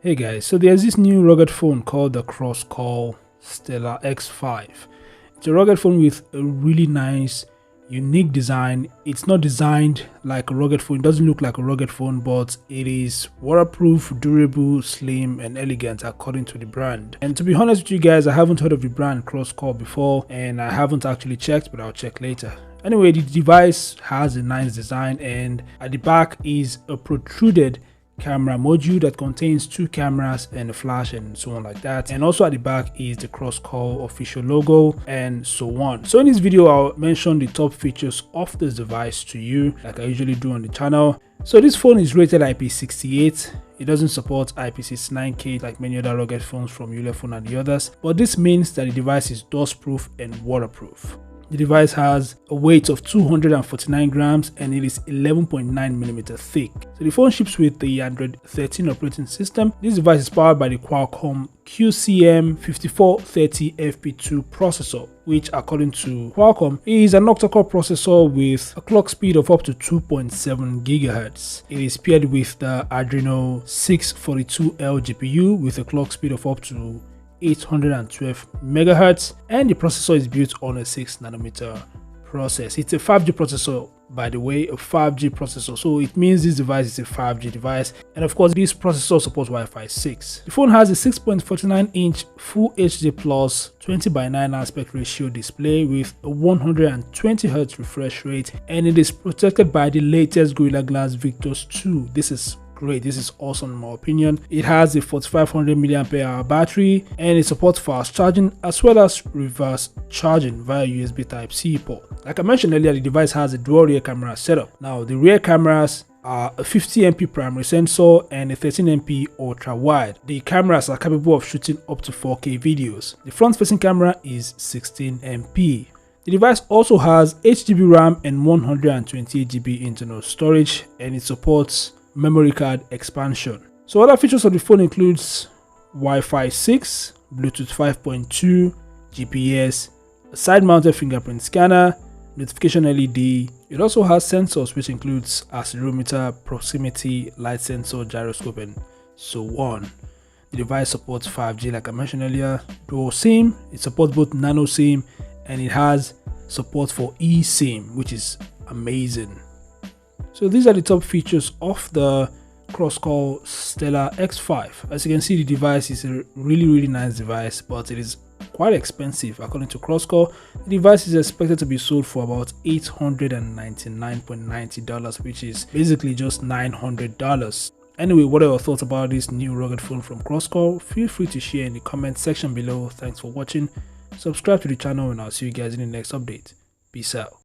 Hey guys, so there's this new rugged phone called the Crosscall Stellar-X5. It's a rugged phone with a really nice, unique design. It's not designed like a rugged phone. It doesn't look like a rugged phone, but it is waterproof, durable, slim, and elegant according to the brand. And to be honest with you guys, I haven't heard of the brand Crosscall before, and I haven't actually checked, but I'll check later. Anyway, the device has a nice design, and at the back is a protruded camera module that contains two cameras and a flash and so on like that. And also at the back is the Crosscall official logo and so on. So in this video, I'll mention the top features of this device to you like I usually do on the channel. So this phone is rated IP68. It doesn't support IP69K like many other rugged phones from Ulefone and the others, but this means that the device is dust proof and waterproof. The device has a weight of 249 grams and it is 11.9mm thick. So the phone ships with the Android 13 operating system. This device is powered by the Qualcomm QCM5430FP2 processor, which according to Qualcomm is an octa-core processor with a clock speed of up to 2.7 GHz. It is paired with the Adreno 642L GPU with a clock speed of up to 812 MHz, and the processor is built on a 6nm process. It's a 5G processor, by the way, a 5G processor, so it means this device is a 5G device, and of course this processor supports Wi-Fi 6. The phone has a 6.49-inch Full HD Plus 20:9 aspect ratio display with a 120Hz refresh rate, and it is protected by the latest Gorilla Glass Victus 2. This is great. This is awesome in my opinion. It has a 4500 mAh battery and it supports fast charging as well as reverse charging via USB Type-C port. Like I mentioned earlier, the device has a dual rear camera setup. Now the rear cameras are a 50MP primary sensor and a 13MP ultra wide. The cameras are capable of shooting up to 4K videos. The front facing camera is 16MP. The device also has 8GB RAM and 128GB internal storage, and it supports memory card expansion. So other features of the phone includes Wi-Fi 6, Bluetooth 5.2, GPS, a side-mounted fingerprint scanner, notification LED. It also has sensors which includes accelerometer, proximity, light sensor, gyroscope, and so on. The device supports 5G like I mentioned earlier, dual SIM, it supports both nano SIM, and it has support for eSIM, which is amazing. So these are the top features of the Crosscall Stellar-X5. As you can see, the device is a really nice device, but it is quite expensive. According to Crosscall, the device is expected to be sold for about $899.90, which is basically just $900. Anyway, what are your thoughts about this new rugged phone from Crosscall? Feel free to share in the comment section below. Thanks for watching. Subscribe to the channel and I'll see you guys in the next update. Peace out.